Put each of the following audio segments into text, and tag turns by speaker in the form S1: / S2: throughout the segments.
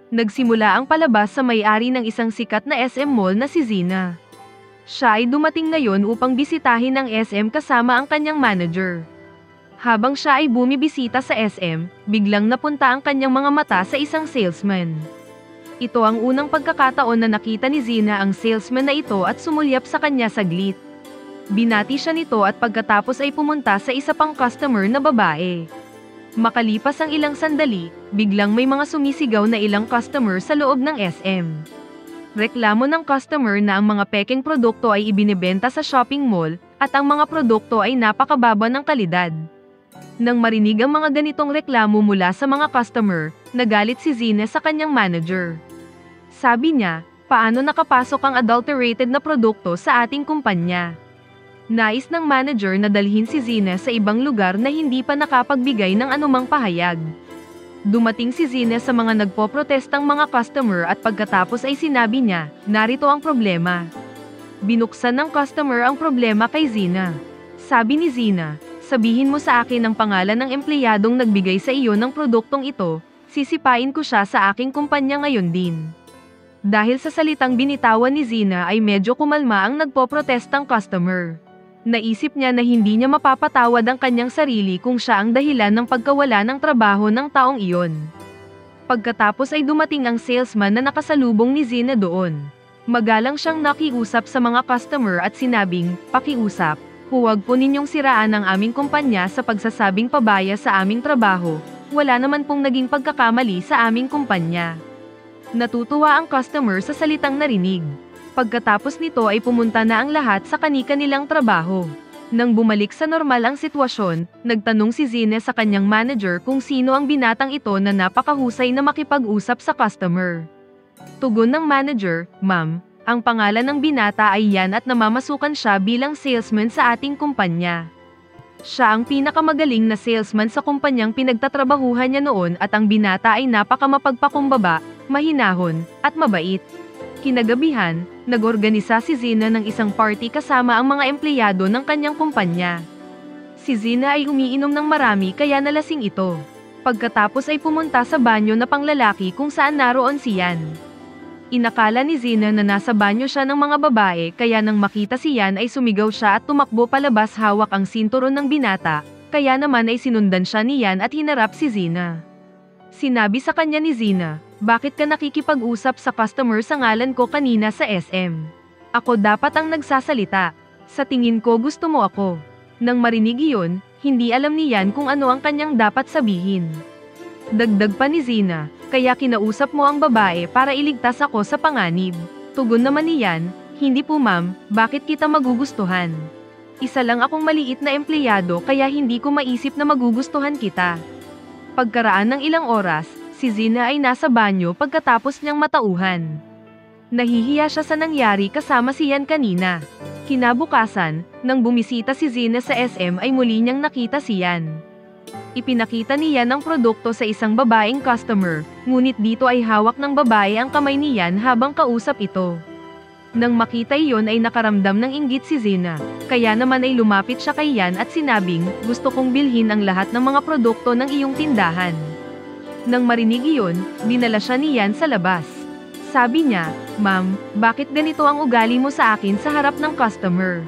S1: Nagsimula ang palabas sa may-ari ng isang sikat na SM mall na si Zina. Siya ay dumating ngayon upang bisitahin ang SM kasama ang kanyang manager. Habang siya ay bumibisita sa SM, biglang napunta ang kanyang mga mata sa isang salesman. Ito ang unang pagkakataon na nakita ni Zina ang salesman na ito at sumulyap sa kanya saglit. Binati siya nito at pagkatapos ay pumunta sa isa pang customer na babae. Makalipas ang ilang sandali, biglang may mga sumisigaw na ilang customer sa loob ng SM. Reklamo ng customer na ang mga pekeng produkto ay ibinebenta sa shopping mall, at ang mga produkto ay napakababa ng kalidad. Nang marinig ang mga ganitong reklamo mula sa mga customer, nagalit si Zina sa kanyang manager. Sabi niya, paano nakapasok ang adulterated na produkto sa ating kumpanya? Nais ng manager na dalhin si Zina sa ibang lugar na hindi pa nakapagbigay ng anumang pahayag. Dumating si Zina sa mga nagpoprotestang mga customer at pagkatapos ay sinabi niya, narito ang problema. Binuksan ng customer ang problema kay Zina. Sabi ni Zina, sabihin mo sa akin ang pangalan ng empleyadong nagbigay sa iyo ng produktong ito, sisipain ko siya sa aking kumpanya ngayon din. Dahil sa salitang binitawan ni Zina ay medyo kumalma ang nagpoprotestang customer. Naisip niya na hindi niya mapapatawad ang kanyang sarili kung siya ang dahilan ng pagkawala ng trabaho ng taong iyon. Pagkatapos ay dumating ang salesman na nakasalubong ni Zina doon. Magalang siyang nakiusap sa mga customer at sinabing, pakiusap, huwag po ninyong siraan ang aming kumpanya sa pagsasabing pabaya sa aming trabaho, wala naman pong naging pagkakamali sa aming kumpanya. Natutuwa ang customer sa salitang narinig. Pagkatapos nito ay pumunta na ang lahat sa kani-kanilang trabaho. Nang bumalik sa normal ang sitwasyon, nagtanong si Zina sa kanyang manager kung sino ang binatang ito na napakahusay na makipag-usap sa customer. Tugon ng manager, Ma'am, ang pangalan ng binata ay yan at namamasukan siya bilang salesman sa ating kumpanya. Siya ang pinakamagaling na salesman sa kumpanyang pinagtatrabahuhan niya noon at ang binata ay napakamapagpakumbaba, mahinahon, at mabait. Kinagabihan, nag-organisa si Zina ng isang party kasama ang mga empleyado ng kanyang kumpanya. Si Zina ay umiinom ng marami kaya nalasing ito. Pagkatapos ay pumunta sa banyo na panglalaki kung saan naroon si Yan. Inakala ni Zina na nasa banyo siya ng mga babae kaya nang makita si Yan ay sumigaw siya at tumakbo palabas hawak ang sinturon ng binata, kaya naman ay sinundan siya ni Yan at hinarap si Zina. Sinabi sa kanya ni Zina, bakit ka nakikipag-usap sa customer sa ngalan ko kanina sa SM? Ako dapat ang nagsasalita. Sa tingin ko gusto mo ako. Nang marinig iyon, hindi alam ni Yan kung ano ang kanyang dapat sabihin. Dagdag pa ni Zina, kaya kinausap mo ang babae para iligtas ako sa panganib. Tugon naman ni Yan, hindi po ma'am, bakit kita magugustuhan? Isa lang akong maliit na empleyado kaya hindi ko maisip na magugustuhan kita. Pagkaraan ng ilang oras, si Zina ay nasa banyo pagkatapos niyang matauhan. Nahihiya siya sa nangyari kasama si Yan kanina. Kinabukasan, nang bumisita si Zina sa SM ay muli niyang nakita si Yan. Ipinakita ni Yan ang produkto sa isang babaeng customer, ngunit dito ay hawak ng babae ang kamay ni Yan habang kausap ito. Nang makita iyon ay nakaramdam ng inggit si Zina, kaya naman ay lumapit siya kay Yan at sinabing, gusto kong bilhin ang lahat ng mga produkto ng iyong tindahan. Nang marinig iyon, dinala siya ni Yan sa labas. Sabi niya, Ma'am, bakit ganito ang ugali mo sa akin sa harap ng customer?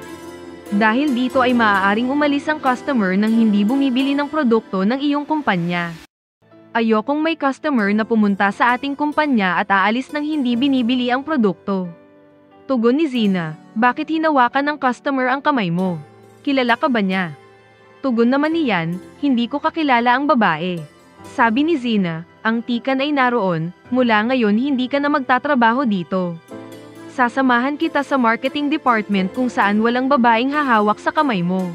S1: Dahil dito ay maaaring umalis ang customer nang hindi bumibili ng produkto ng iyong kumpanya. Ayokong may customer na pumunta sa ating kumpanya at aalis nang hindi binibili ang produkto. Tugon ni Zina, bakit hinawakan ng customer ang kamay mo? Kilala ka ba niya? Tugon naman ni Yan, hindi ko kakilala ang babae. Sabi ni Zina, ang tikan ay naroon, mula ngayon hindi ka na magtatrabaho dito. Sasamahan kita sa marketing department kung saan walang babaeng hahawak sa kamay mo.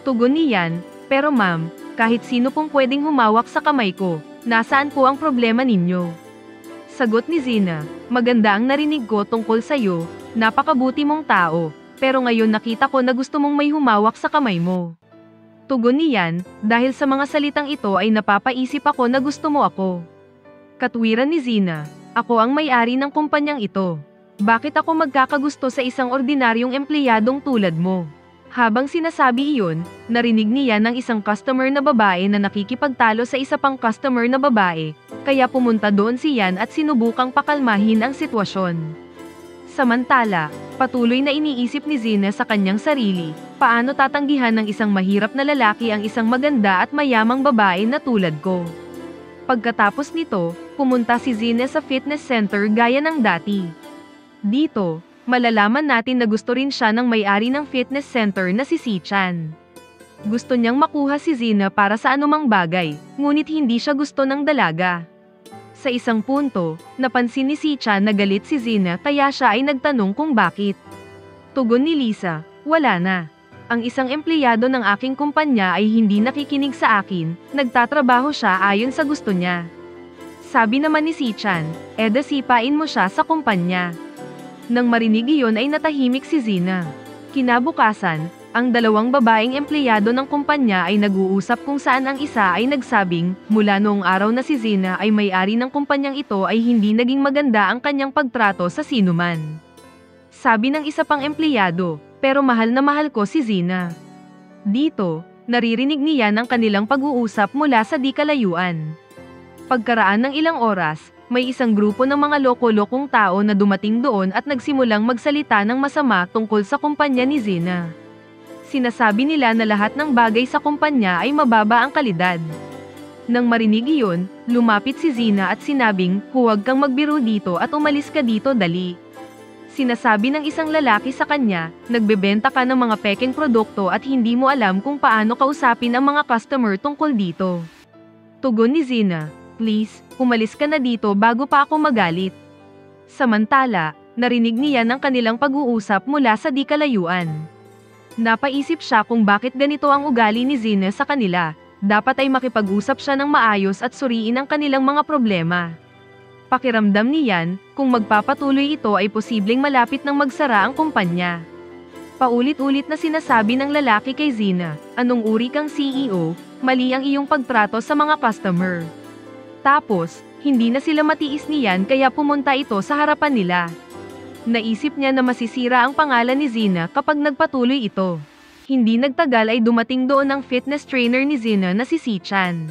S1: Tugon ni Yan, pero ma'am, kahit sino pong pwedeng humawak sa kamay ko, nasaan po ang problema ninyo? Sagot ni Zina, maganda ang narinig ko tungkol sa'yo, napakabuti mong tao, pero ngayon nakita ko na gusto mong may humawak sa kamay mo. Tugon ni Yan, dahil sa mga salitang ito ay napapaisip ako na gusto mo ako. Katwiran ni Zina, ako ang may-ari ng kumpanyang ito. Bakit ako magkakagusto sa isang ordinaryong empleyadong tulad mo? Habang sinasabi iyon, narinig niya ng isang customer na babae na nakikipagtalo sa isa pang customer na babae, kaya pumunta doon si Yan at sinubukang pakalmahin ang sitwasyon. Samantala, patuloy na iniisip ni Zina sa kanyang sarili, paano tatanggihan ng isang mahirap na lalaki ang isang maganda at mayamang babae na tulad ko. Pagkatapos nito, pumunta si Zina sa fitness center gaya ng dati. Dito, malalaman natin na gusto rin siya ng may-ari ng fitness center na si Si-chan. Gusto niyang makuha si Zina para sa anumang bagay, ngunit hindi siya gusto ng dalaga. Sa isang punto, napansin ni Si-chan na galit si Zina kaya siya ay nagtanong kung bakit. Tugon ni Lisa, wala na. Ang isang empleyado ng aking kumpanya ay hindi nakikinig sa akin, nagtatrabaho siya ayon sa gusto niya. Sabi naman ni Si-chan, sipain mo siya sa kumpanya. Nang marinig iyon ay natahimik si Zina. Kinabukasan, ang dalawang babaeng empleyado ng kumpanya ay nag-uusap kung saan ang isa ay nagsabing, mula noong araw na si Zina ay may-ari ng kumpanyang ito ay hindi naging maganda ang kanyang pagtrato sa sinuman. Sabi ng isa pang empleyado, pero mahal na mahal ko si Zina. Dito, naririnig niya ang kanilang pag-uusap mula sa di kalayuan. Pagkaraan ng ilang oras, may isang grupo ng mga loko-lokong tao na dumating doon at nagsimulang magsalita ng masama tungkol sa kumpanya ni Zina. Sinasabi nila na lahat ng bagay sa kumpanya ay mababa ang kalidad. Nang marinig iyon, lumapit si Zina at sinabing, huwag kang magbiro dito at umalis ka dito dali. Sinasabi ng isang lalaki sa kanya, nagbebenta ka ng mga pekeng produkto at hindi mo alam kung paano kausapin ang mga customer tungkol dito. Tugon ni Zina, please, umalis ka na dito bago pa ako magalit. Samantala, narinig niya ng kanilang pag-uusap mula sa di kalayuan. Napaisip siya kung bakit ganito ang ugali ni Zina sa kanila, dapat ay makipag-usap siya ng maayos at suriin ang kanilang mga problema. Pakiramdam niyan, kung magpapatuloy ito ay posibleng malapit ng magsara ang kumpanya. Paulit-ulit na sinasabi ng lalaki kay Zina, anong uri kang CEO, mali ang iyong pagtrato sa mga customer. Tapos, hindi na sila matiis niyan kaya pumunta ito sa harapan nila. Naisip niya na masisira ang pangalan ni Zina kapag nagpatuloy ito. Hindi nagtagal ay dumating doon ang fitness trainer ni Zina na si Si-chan.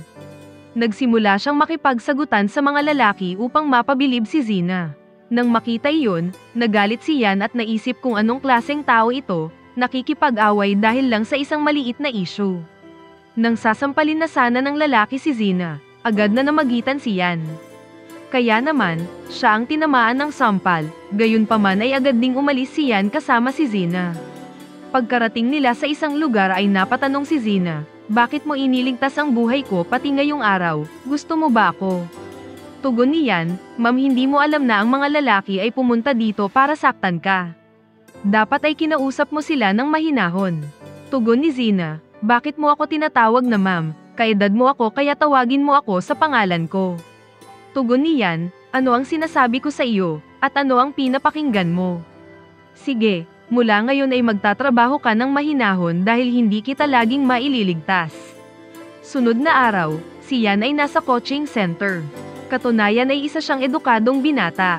S1: Nagsimula siyang makipagsagutan sa mga lalaki upang mapabilib si Zina. Nang makita iyon, nagalit si Yan at naisip kung anong klaseng tao ito, nakikipag-away dahil lang sa isang maliit na issue. Nang sasampalin na sana ng lalaki si Zina, agad na namagitan si Yan. Kaya naman, siya ang tinamaan ng sampal, gayunpaman ay agad ding umalis si Yan kasama si Zina. Pagkarating nila sa isang lugar ay napatanong si Zina, bakit mo iniligtas ang buhay ko pati ngayong araw, gusto mo ba ako? Tugon ni Yan, ma'am hindi mo alam na ang mga lalaki ay pumunta dito para saktan ka. Dapat ay kinausap mo sila ng mahinahon. Tugon ni Zina, bakit mo ako tinatawag na ma'am, kaedad mo ako kaya tawagin mo ako sa pangalan ko. Tugon ni Yan, ano ang sinasabi ko sa iyo, at ano ang pinapakinggan mo? Sige, mula ngayon ay magtatrabaho ka ng mahinahon dahil hindi kita laging maililigtas. Sunod na araw, si Yan ay nasa coaching center. Katunayan ay isa siyang edukadong binata.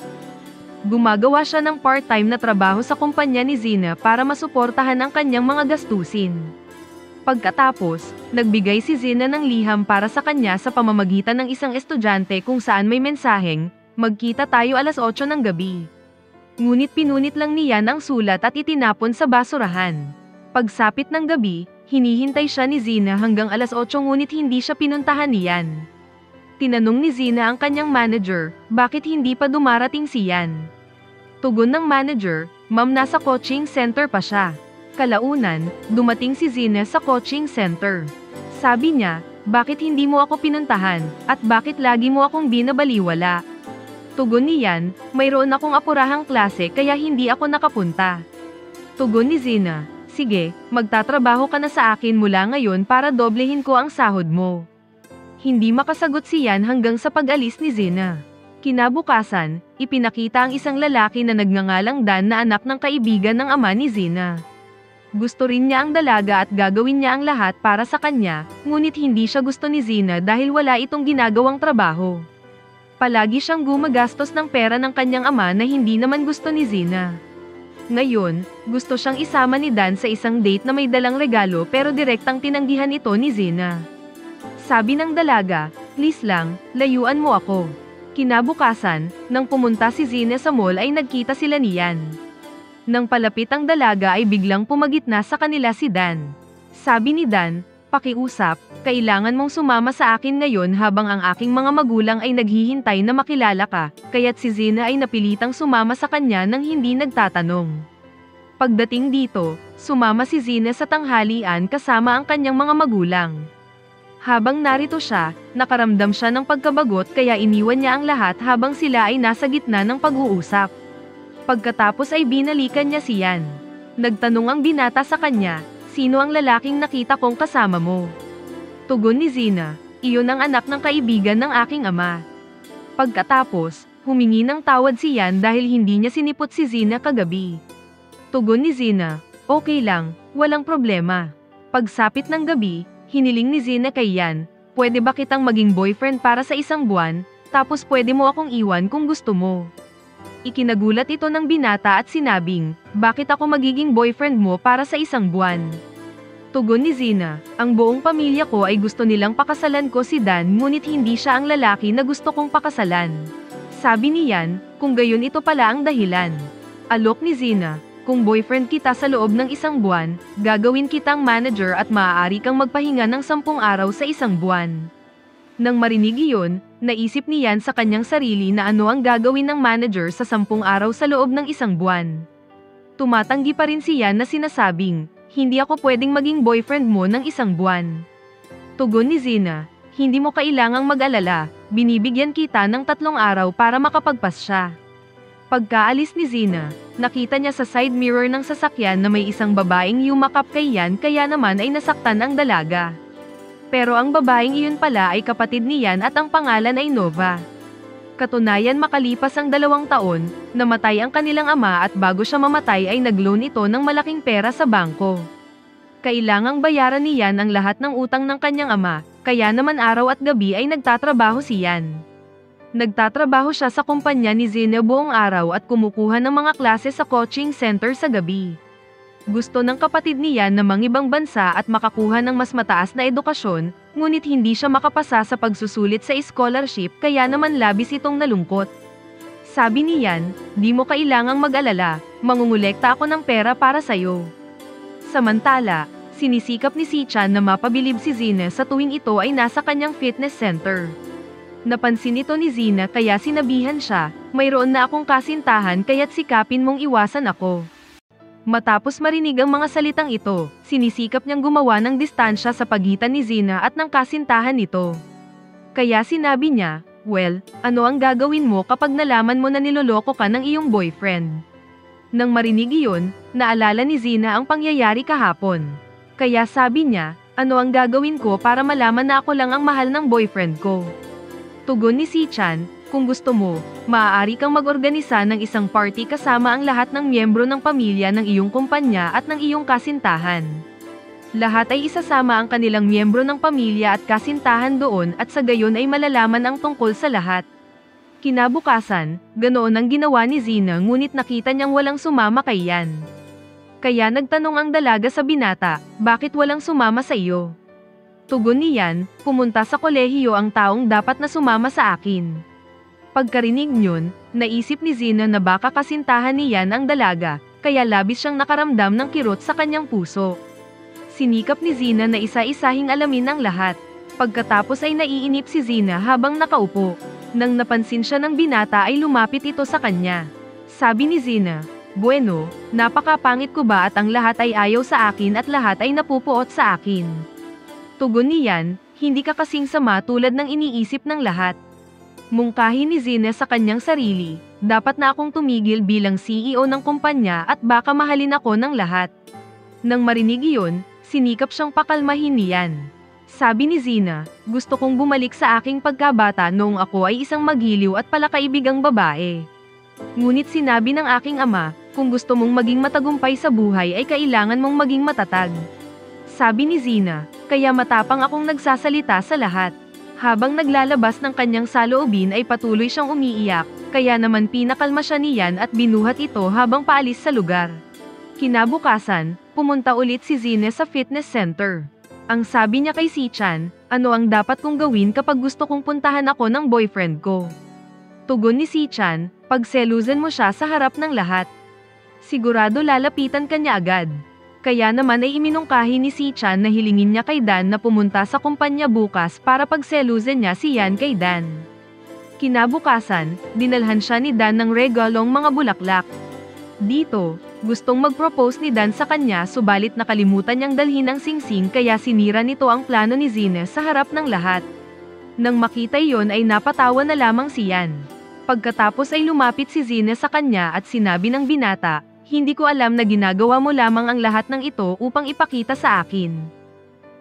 S1: Gumagawa siya ng part-time na trabaho sa kumpanya ni Zina para masuportahan ang kanyang mga gastusin. Pagkatapos, nagbigay si Zina ng liham para sa kanya sa pamamagitan ng isang estudyante kung saan may mensaheng, magkita tayo alas 8 ng gabi. Ngunit pinunit lang niya ang sulat at itinapon sa basurahan. Pagsapit ng gabi, hinihintay siya ni Zina hanggang alas 8 ngunit hindi siya pinuntahan niyan. Tinanong ni Zina ang kanyang manager, bakit hindi pa dumarating si Yan? Tugon ng manager, ma'am nasa coaching center pa siya. Kalaunan, dumating si Zina sa coaching center. Sabi niya, bakit hindi mo ako pinuntahan, at bakit lagi mo akong binabaliwala? Tugon ni Yan, mayroon akong apurahang klase kaya hindi ako nakapunta. Tugon ni Zina, sige, magtatrabaho ka na sa akin mula ngayon para doblehin ko ang sahod mo. Hindi makasagot si Yan hanggang sa pag-alis ni Zina. Kinabukasan, ipinakita ang isang lalaki na nagngangalang Dan na anak ng kaibigan ng ama ni Zina. Gusto rin niya ang dalaga at gagawin niya ang lahat para sa kanya, ngunit hindi siya gusto ni Zina dahil wala itong ginagawang trabaho. Palagi siyang gumagastos ng pera ng kanyang ama na hindi naman gusto ni Zina. Ngayon, gusto siyang isama ni Dan sa isang date na may dalang regalo pero direktang tinanggihan ito ni Zina. Sabi ng dalaga, "Please lang, layuan mo ako." Kinabukasan, nang pumunta si Zina sa mall ay nagkita sila niyan. Nang palapit ang dalaga ay biglang pumagitna sa kanila si Dan. Sabi ni Dan, "Pakiusap, kailangan mong sumama sa akin ngayon habang ang aking mga magulang ay naghihintay na makilala ka," kaya't si Zina ay napilitang sumama sa kanya nang hindi nagtatanong. Pagdating dito, sumama si Zina sa tanghalian kasama ang kanyang mga magulang. Habang narito siya, nakaramdam siya ng pagkabagot kaya iniwan niya ang lahat habang sila ay nasa gitna ng pag-uusap. Pagkatapos ay binalikan niya si Yan. Nagtanong ang binata sa kanya, "Sino ang lalaking nakita kong kasama mo?" Tugon ni Zina, "Iyon ang anak ng kaibigan ng aking ama." Pagkatapos, humingi ng tawad si Yan dahil hindi niya sinipot si Zina kagabi. Tugon ni Zina, "Okay lang, walang problema." Pagsapit ng gabi, hiniling ni Zina kay Yan, "Pwede ba kitang maging boyfriend para sa isang buwan, tapos pwede mo akong iwan kung gusto mo?" Ikinagulat ito ng binata at sinabing, "Bakit ako magiging boyfriend mo para sa isang buwan?" Tugon ni Zina, "Ang buong pamilya ko ay gusto nilang pakasalan ko si Dan ngunit hindi siya ang lalaki na gusto kong pakasalan." Sabi ni Yan, "Kung gayon ito pala ang dahilan." Alok ni Zina, "Kung boyfriend kita sa loob ng isang buwan, gagawin kitang manager at maaari kang magpahinga ng 10 araw sa isang buwan." Nang marinig iyon, naisip ni Yan sa kanyang sarili na ano ang gagawin ng manager sa 10 araw sa loob ng isang buwan. Tumatanggi pa rin si Yan na sinasabing, "Hindi ako pwedeng maging boyfriend mo ng isang buwan." Tugon ni Zina, "Hindi mo kailangang mag-alala, binibigyan kita ng 3 araw para makapagpas siya." Pagkaalis ni Zina, nakita niya sa side mirror ng sasakyan na may isang babaeng yumakap kay Yan kaya naman ay nasaktan ang dalaga. Pero ang babaeng iyon pala ay kapatid ni Yan at ang pangalan ay Nova. Katunayan makalipas ang 2 taon, namatay ang kanilang ama at bago siya mamatay ay nag-loan ito ng malaking pera sa bangko. Kailangang bayaran ni Yan ang lahat ng utang ng kanyang ama, kaya naman araw at gabi ay nagtatrabaho si Yan. Nagtatrabaho siya sa kumpanya ni Zina buong araw at kumukuha ng mga klase sa coaching center sa gabi. Gusto ng kapatid ni Yan na mangibang bansa at makakuha ng mas mataas na edukasyon, ngunit hindi siya makapasa sa pagsusulit sa scholarship kaya naman labis itong nalungkot. Sabi ni Yan, "Di mo kailangang mag-alala, mangungulekta ako ng pera para sa'yo." Samantala, sinisikap ni Si-chan na mapabilib si Zina sa tuwing ito ay nasa kanyang fitness center. Napansin ito ni Zina kaya sinabihan siya, "Mayroon na akong kasintahan kaya't sikapin mong iwasan ako." Matapos marinig ang mga salitang ito, sinisikap niyang gumawa ng distansya sa pagitan ni Zina at ng kasintahan nito. Kaya sinabi niya, "Well, ano ang gagawin mo kapag nalaman mo na niloloko ka ng iyong boyfriend?" Nang marinig iyon, naalala ni Zina ang pangyayari kahapon. Kaya sabi niya, "Ano ang gagawin ko para malaman na ako lang ang mahal ng boyfriend ko?" Tugon ni Si-chan, "Kung gusto mo, maaari kang mag-organisa ng isang party kasama ang lahat ng miyembro ng pamilya ng iyong kumpanya at ng iyong kasintahan. Lahat ay isasama ang kanilang miyembro ng pamilya at kasintahan doon at sa gayon ay malalaman ang tungkol sa lahat." Kinabukasan, ganoon ang ginawa ni Zina ngunit nakita niyang walang sumama kay Yan. Kaya nagtanong ang dalaga sa binata, "Bakit walang sumama sa iyo?" Tugon ni Yan, "Pumunta sa kolehiyo ang taong dapat na sumama sa akin." Pagkarinig niyon, naisip ni Zina na baka kasintahan ni Yan ang dalaga, kaya labis siyang nakaramdam ng kirot sa kanyang puso. Sinikap ni Zina na isa-isahing alamin ang lahat. Pagkatapos ay naiinip si Zina habang nakaupo. Nang napansin siya ng binata ay lumapit ito sa kanya. Sabi ni Zina, "Bueno, napakapangit ko ba at ang lahat ay ayaw sa akin at lahat ay napupuot sa akin?" Tugon ni Yan, "Hindi ka kasing sama tulad ng iniisip ng lahat." Mungkahi ni Zina sa kanyang sarili, "Dapat na akong tumigil bilang CEO ng kumpanya at baka mahalin ako ng lahat." Nang marinig iyon, sinikap siyang pakalmahin ni Yan. Sabi ni Zina, "Gusto kong bumalik sa aking pagkabata noong ako ay isang magiliw at palakaibigang babae. Ngunit sinabi ng aking ama, kung gusto mong maging matagumpay sa buhay ay kailangan mong maging matatag." Sabi ni Zina, "Kaya matapang akong nagsasalita sa lahat." Habang naglalabas ng kanyang saloobin ay patuloy siyang umiiyak, Kaya naman pinakalma siya ni Yan at binuhat ito habang paalis sa lugar. Kinabukasan, pumunta ulit si Zine sa fitness center. Ang sabi niya kay Si-chan, ano ang dapat kong gawin kapag gusto kong puntahan ako ng boyfriend ko? Tugon ni Si-chan, pagselusan mo siya sa harap ng lahat. Sigurado lalapitan ka niya agad. Kaya naman ay iminungkahi ni Si-chan na hilingin niya kay Dan na pumunta sa kumpanya bukas para pagselusan niya si Yan kay Dan. Kinabukasan, dinalhan siya ni Dan ng regalong mga bulaklak. Dito, gustong mag-propose ni Dan sa kanya subalit nakalimutan niyang dalhin ang singsing kaya sinira nito ang plano ni Zine sa harap ng lahat. Nang makita iyon ay napatawa na lamang si Yan. Pagkatapos ay lumapit si Zine sa kanya at sinabi ng binata, hindi ko alam na ginagawa mo lamang ang lahat ng ito upang ipakita sa akin.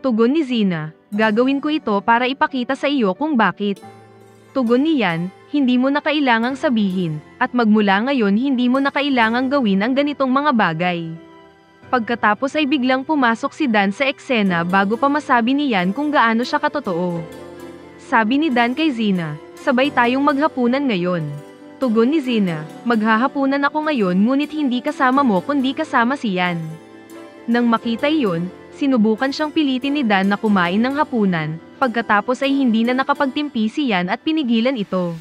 S1: Tugon ni Zina, gagawin ko ito para ipakita sa iyo kung bakit. Tugon ni Yan, hindi mo na kailangang sabihin, at magmula ngayon hindi mo na kailangang gawin ang ganitong mga bagay. Pagkatapos ay biglang pumasok si Dan sa eksena bago pa masabi ni Yan kung gaano siya katotoo. Sabi ni Dan kay Zina, sabay tayong maghapunan ngayon. Tugon ni Zina, maghahapunan ako ngayon ngunit hindi kasama mo kundi kasama si Yan. Nang makita iyon, sinubukan siyang pilitin ni Dan na kumain ng hapunan, pagkatapos ay hindi na nakapagtimpi si Yan at pinigilan ito.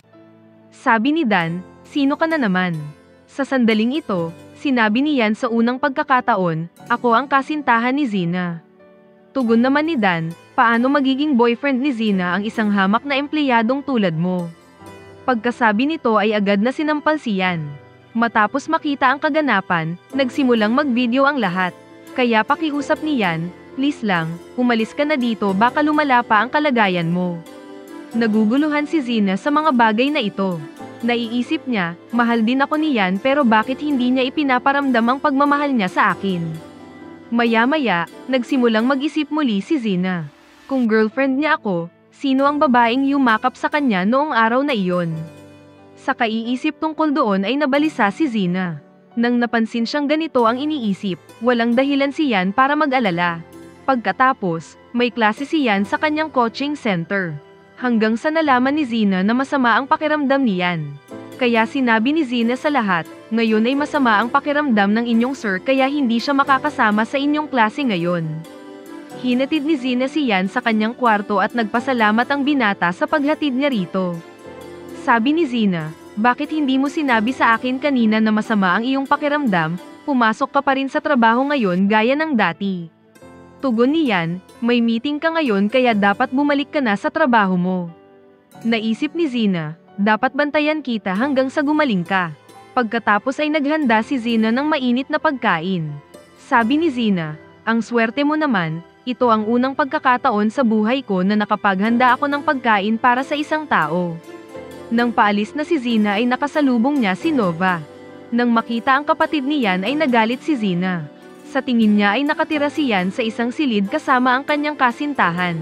S1: Sabi ni Dan, sino ka na naman? Sa sandaling ito, sinabi ni Yan sa unang pagkakataon, ako ang kasintahan ni Zina. Tugon naman ni Dan, paano magiging boyfriend ni Zina ang isang hamak na empleyadong tulad mo? Pagkasabi nito ay agad na sinampal si Yan. Matapos makita ang kaganapan, nagsimulang mag-video ang lahat. Kaya pakiusap ni Yan, please lang, umalis ka na dito baka lumala pa ang kalagayan mo. Naguguluhan si Zina sa mga bagay na ito. Naiisip niya, mahal din ako ni Yan pero bakit hindi niya ipinaparamdam ang pagmamahal niya sa akin? Maya-maya, nagsimulang mag-isip muli si Zina. Kung girlfriend niya ako, sino ang babaeng yumakap sa kanya noong araw na iyon? Sa kaiisip tungkol doon ay nabalisa si Zina. Nang napansin siyang ganito ang iniisip, walang dahilan si Yan para mag-alala. Pagkatapos, may klase si Yan sa kanyang coaching center. Hanggang sa nalaman ni Zina na masama ang pakiramdam ni Yan. Kaya sinabi ni Zina sa lahat, ngayon ay masama ang pakiramdam ng inyong sir kaya hindi siya makakasama sa inyong klase ngayon. Hinatid ni Zina si Yan sa kanyang kwarto at nagpasalamat ang binata sa paghatid niya rito. Sabi ni Zina, bakit hindi mo sinabi sa akin kanina na masama ang iyong pakiramdam, pumasok ka pa rin sa trabaho ngayon gaya ng dati. Tugon ni Yan, may meeting ka ngayon kaya dapat bumalik ka na sa trabaho mo. Naisip ni Zina, dapat bantayan kita hanggang sa gumaling ka. Pagkatapos ay naghanda si Zina ng mainit na pagkain. Sabi ni Zina, ang swerte mo naman, ito ang unang pagkakataon sa buhay ko na nakapaghanda ako ng pagkain para sa isang tao. Nang paalis na si Zina ay nakasalubong niya si Nova. Nang makita ang kapatid ni Yan ay nagalit si Zina. Sa tingin niya ay nakatira si Yan sa isang silid kasama ang kanyang kasintahan.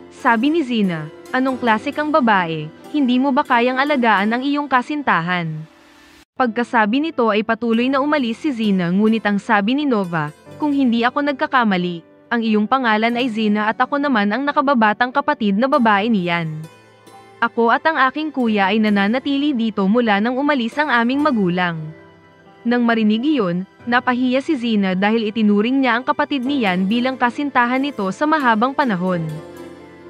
S1: Sabi ni Zina, anong klase kang babae, hindi mo ba kayang alagaan ang iyong kasintahan? Pagkasabi nito ay patuloy na umalis si Zina ngunit ang sabi ni Nova, kung hindi ako nagkakamali, ang iyong pangalan ay Zina at ako naman ang nakababatang kapatid na babae ni Yan. Ako at ang aking kuya ay nananatili dito mula nang umalis ang aming magulang. Nang marinig iyon, napahiya si Zina dahil itinuring niya ang kapatid ni Yan bilang kasintahan nito sa mahabang panahon.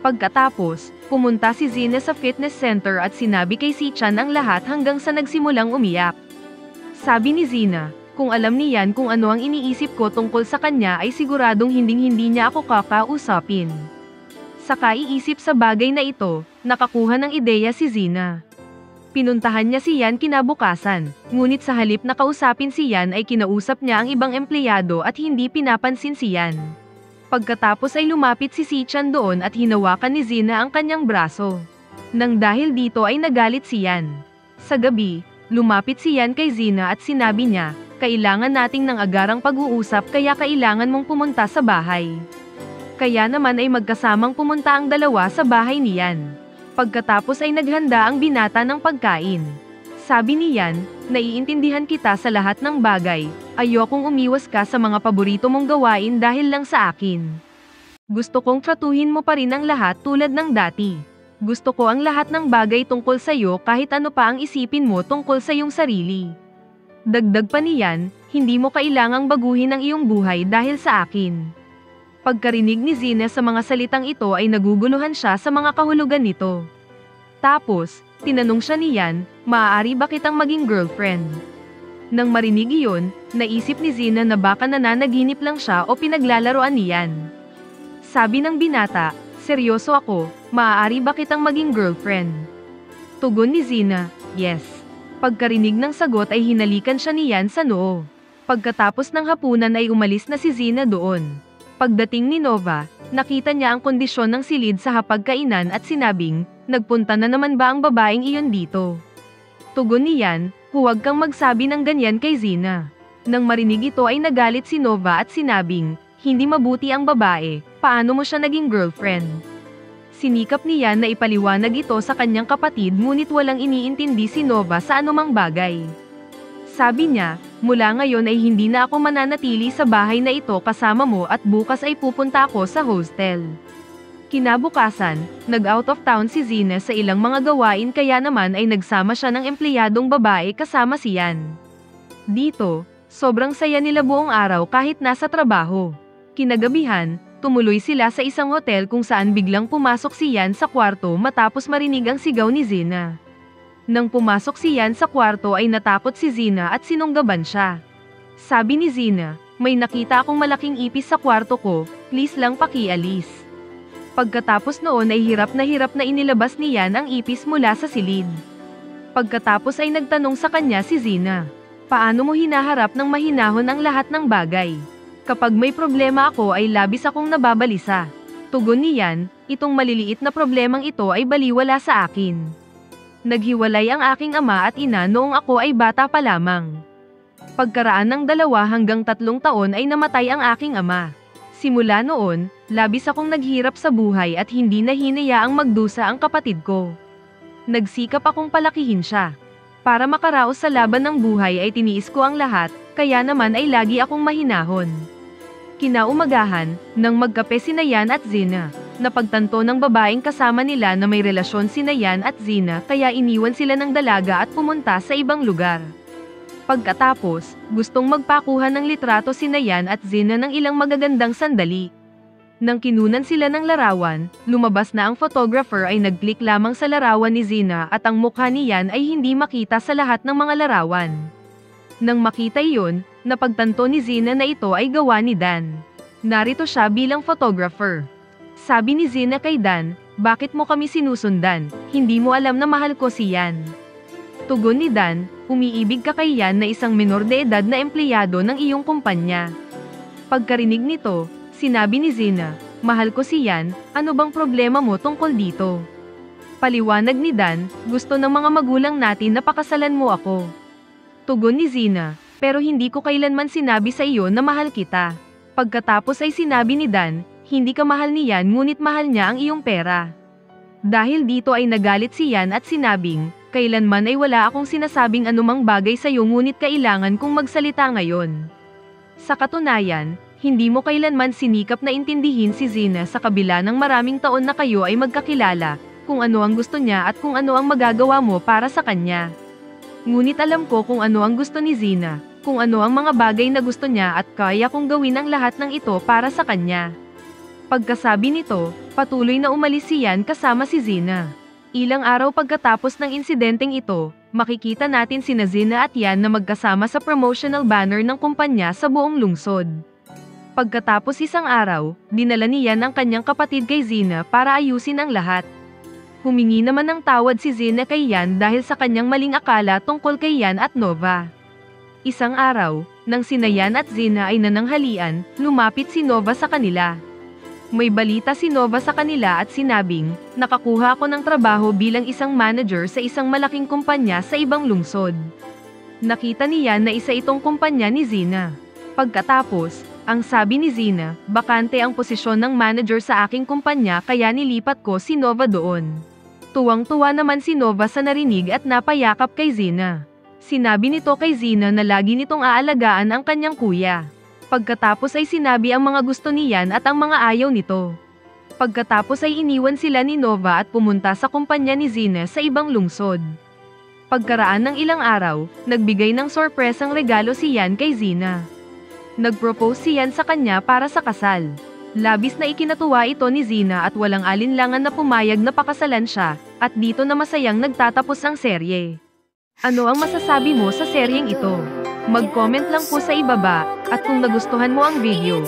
S1: Pagkatapos, pumunta si Zina sa fitness center at sinabi kay Si-chan ang lahat hanggang sa nagsimulang umiyak. Sabi ni Zina, kung alam ni Yan kung ano ang iniisip ko tungkol sa kanya ay siguradong hinding-hindi niya ako kakausapin. Sa kaiisip sa bagay na ito, nakakuha ng ideya si Zina. Pinuntahan niya si Yan kinabukasan, ngunit sa halip na kausapin si Yan ay kinausap niya ang ibang empleyado at hindi pinapansin si Yan. Pagkatapos ay lumapit si Si-chan doon at hinawakan ni Zina ang kanyang braso. Nang dahil dito ay nagalit si Yan. Sa gabi, lumapit si Yan kay Zina at sinabi niya, kailangan nating ng agarang pag-uusap kaya kailangan mong pumunta sa bahay. Kaya naman ay magkasamang pumunta ang dalawa sa bahay ni Yan. Pagkatapos ay naghanda ang binata ng pagkain. Sabi ni Yan, naiintindihan kita sa lahat ng bagay, ayokong umiwas ka sa mga paborito mong gawain dahil lang sa akin. Gusto kong tratuhin mo pa rin ang lahat tulad ng dati. Gusto ko ang lahat ng bagay tungkol sa'yo kahit ano pa ang isipin mo tungkol sa iyong sarili. Dagdag pa niyan, hindi mo kailangang baguhin ang iyong buhay dahil sa akin. Pagkarinig ni Zina sa mga salitang ito ay naguguluhan siya sa mga kahulugan nito. Tapos, tinanong siya niyan, maaari ba kitang maging girlfriend? Nang marinig iyon, naisip ni Zina na baka nananaginip lang siya o pinaglalaroan niyan. Sabi ng binata, seryoso ako, maaari ba kitang maging girlfriend? Tugon ni Zina, yes. Pagkarinig ng sagot ay hinalikan siya niyan sa noo. Pagkatapos ng hapunan ay umalis na si Zina doon. Pagdating ni Nova, nakita niya ang kondisyon ng silid sa hapagkainan at sinabing, nagpunta na naman ba ang babaeng iyon dito? Tugon niyan, huwag kang magsabi ng ganyan kay Zina. Nang marinig ito ay nagalit si Nova at sinabing, hindi mabuti ang babae, paano mo siya naging girlfriend? Sinikap niya na ipaliwanag ito sa kanyang kapatid ngunit walang iniintindi si Nova sa anumang bagay. Sabi niya, mula ngayon ay hindi na ako mananatili sa bahay na ito kasama mo at bukas ay pupunta ako sa hostel. Kinabukasan, nag-out of town si Zina sa ilang mga gawain kaya naman ay nagsama siya ng empleyadong babae kasama si Yan. Dito, sobrang saya nila buong araw kahit nasa trabaho. Kinagabihan, tumuloy sila sa isang hotel kung saan biglang pumasok si Yan sa kwarto matapos marinig ang sigaw ni Zina. Nang pumasok si Yan sa kwarto ay natakot si Zina at sinunggaban siya. Sabi ni Zina, may nakita akong malaking ipis sa kwarto ko, please lang pakialis. Pagkatapos noon ay hirap na inilabas ni Yan ang ipis mula sa silid. Pagkatapos ay nagtanong sa kanya si Zina, paano mo hinaharap ng mahinahon ang lahat ng bagay? Kapag may problema ako ay labis akong nababalisa. Tugon ni Yan, itong maliliit na problemang ito ay baliwala sa akin. Naghiwalay ang aking ama at ina noong ako ay bata pa lamang. Pagkaraan ng 2 hanggang 3 taon ay namatay ang aking ama. Simula noon, labis akong naghirap sa buhay at hindi na hinayaang magdusa ang kapatid ko. Nagsikap akong palakihin siya. Para makaraos sa laban ng buhay ay tiniis ko ang lahat, kaya naman ay lagi akong mahinahon. Kinaumagahan, nang magkape sina Yan at Zina, napagtanto ng babaeng kasama nila na may relasyon sina Yan at Zina kaya iniwan sila ng dalaga at pumunta sa ibang lugar. Pagkatapos, gustong magpakuha ng litrato sina Yan at Zina ng ilang magagandang sandali. Nang kinunan sila ng larawan, lumabas na ang photographer ay nag-click lamang sa larawan ni Zina at ang mukha ni Yan ay hindi makita sa lahat ng mga larawan. Nang makita iyon, napagtanto ni Zina na ito ay gawa ni Dan. Narito siya bilang photographer. Sabi ni Zina kay Dan, bakit mo kami sinusundan? Hindi mo alam na mahal ko si Yan. Tugon ni Dan, umiibig ka kay Yan na isang menor de edad na empleyado ng iyong kumpanya. Pagkarinig nito, sinabi ni Zina, mahal ko si Yan, ano bang problema mo tungkol dito? Paliwanag ni Dan, gusto ng mga magulang natin na pakasalan mo ako. Tugon ni Zina, pero hindi ko kailanman sinabi sa iyo na mahal kita. Pagkatapos ay sinabi ni Dan, hindi ka mahal ni Yan ngunit mahal niya ang iyong pera. Dahil dito ay nagalit si Yan at sinabing, kailanman ay wala akong sinasabing anumang bagay sa iyo ngunit kailangan kong magsalita ngayon. Sa katunayan, hindi mo kailanman sinikap na intindihin si Zina sa kabila ng maraming taon na kayo ay magkakilala, kung ano ang gusto niya at kung ano ang magagawa mo para sa kanya. Ngunit alam ko kung ano ang gusto ni Zina, kung ano ang mga bagay na gusto niya at kaya kong gawin ang lahat ng ito para sa kanya. Pagkasabi nito, patuloy na umalis si Yan kasama si Zina. Ilang araw pagkatapos ng insidenteng ito, makikita natin sina Zina at Yan na magkasama sa promotional banner ng kumpanya sa buong lungsod. Pagkatapos isang araw, dinala ni Yan ang kanyang kapatid kay Zina para ayusin ang lahat. Humingi naman ng tawad si Zina kay Yan dahil sa kanyang maling akala tungkol kay Yan at Nova. Isang araw, nang sina Yan at Zina ay nananghalian, lumapit si Nova sa kanila. May balita si Nova sa kanila at sinabing, nakakuha ako ng trabaho bilang isang manager sa isang malaking kumpanya sa ibang lungsod. Nakita ni Yan na isa itong kumpanya ni Zina. Pagkatapos, ang sabi ni Zina, bakante ang posisyon ng manager sa aking kumpanya kaya nilipat ko si Nova doon. Tuwang-tuwa naman si Nova sa narinig at napayakap kay Zina. Sinabi nito kay Zina na lagi nitong aalagaan ang kanyang kuya. Pagkatapos ay sinabi ang mga gusto ni Yan at ang mga ayaw nito. Pagkatapos ay iniwan sila ni Nova at pumunta sa kumpanya ni Zina sa ibang lungsod. Pagkaraan ng ilang araw, nagbigay ng sorpresang regalo si Yan kay Zina. Nag-propose si Yan sa kanya para sa kasal. Labis na ikinatuwa ito ni Zina at walang alinlangan na pumayag na pakasalan siya, at dito na masayang nagtatapos ang serye. Ano ang masasabi mo sa seryeng ito? Mag-comment lang po sa ibaba, at kung nagustuhan mo ang video,